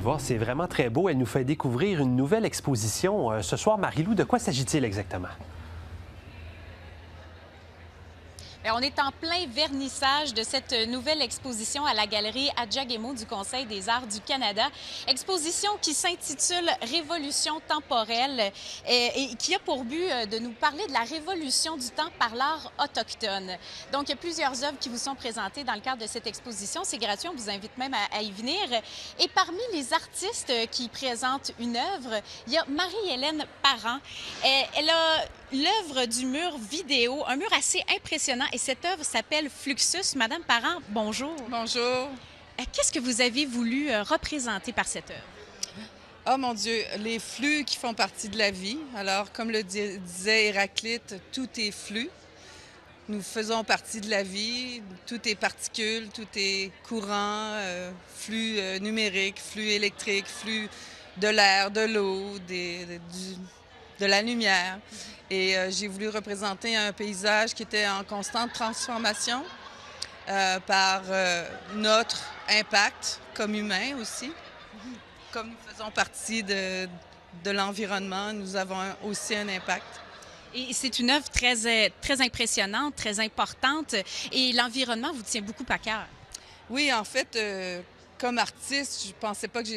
voir, c'est vraiment très beau. Elle nous fait découvrir une nouvelle exposition. Ce soir, Marie-Lou, de quoi s'agit-il exactement? Bien, on est en plein vernissage de cette nouvelle exposition à la galerie Adjagemo du Conseil des arts du Canada. Exposition qui s'intitule Révolution temporelle et qui a pour but de nous parler de la révolution du temps par l'art autochtone. Donc, il y a plusieurs œuvres qui vous sont présentées dans le cadre de cette exposition. C'est gratuit, on vous invite même à y venir. Et parmi les artistes qui présentent une œuvre, il y a Marie-Hélène Parent. Elle a l'œuvre du mur vidéo, un mur assez impressionnant. Et cette œuvre s'appelle Fluxus. Madame Parent, bonjour. Bonjour. Qu'est-ce que vous avez voulu représenter par cette œuvre? Oh mon Dieu, les flux qui font partie de la vie. Alors, comme le disait Héraclite, tout est flux. Nous faisons partie de la vie. Tout est particules, tout est courant, flux numérique, flux électrique, flux de l'air, de l'eau, de la lumière. Et j'ai voulu représenter un paysage qui était en constante transformation par notre impact comme humain aussi. Comme nous faisons partie de l'environnement, nous avons aussi un impact. Et c'est une œuvre très impressionnante, très importante. Et l'environnement vous tient beaucoup à cœur. Oui, en fait, comme artiste, je pensais pas que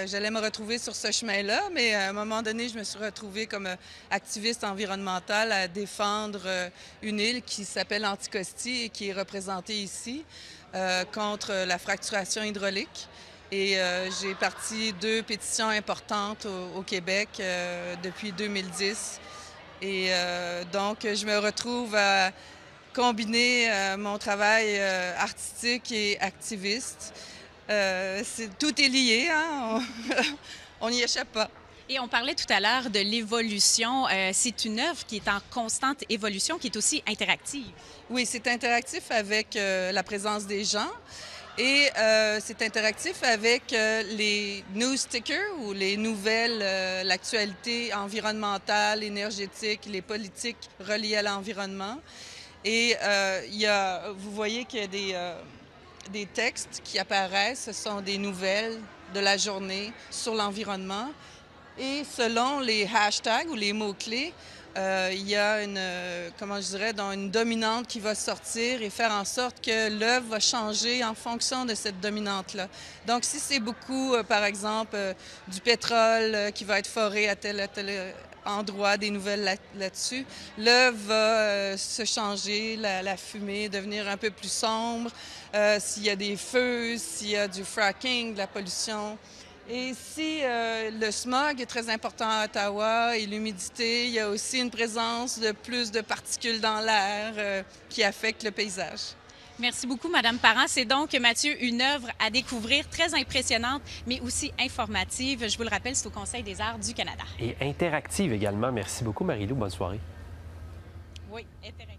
j'allais me retrouver sur ce chemin-là, mais à un moment donné, je me suis retrouvée comme activiste environnementale à défendre une île qui s'appelle Anticosti et qui est représentée ici contre la fracturation hydraulique. Et j'ai parti 2 pétitions importantes au Québec depuis 2010. Et donc, je me retrouve à combiner mon travail artistique et activiste. Tout est lié, hein? On n'y échappe pas. Et on parlait tout à l'heure de l'évolution. C'est une œuvre qui est en constante évolution, qui est aussi interactive. Oui, c'est interactif avec la présence des gens et c'est interactif avec les news stickers ou les nouvelles, l'actualité environnementale, énergétique, les politiques reliées à l'environnement. Et vous voyez qu'il y a des textes qui apparaissent, ce sont des nouvelles de la journée sur l'environnement. Et selon les hashtags ou les mots-clés, il y a une dominante qui va sortir et faire en sorte que l'œuvre va changer en fonction de cette dominante-là. Donc, si c'est beaucoup, par exemple, du pétrole qui va être foré à tel endroit, des nouvelles là-dessus, l'œuvre va se changer, la fumée devenir un peu plus sombre. S'il y a des feux, s'il y a du fracking, de la pollution. Et si le smog est très important à Ottawa et l'humidité, il y a aussi une présence de plus de particules dans l'air qui affectent le paysage. Merci beaucoup, Madame Parent. C'est donc, Mathieu, une œuvre à découvrir très impressionnante, mais aussi informative. Je vous le rappelle, c'est au Conseil des arts du Canada. Et interactive également. Merci beaucoup, Marie-Lou. Bonne soirée. Oui, intéressant.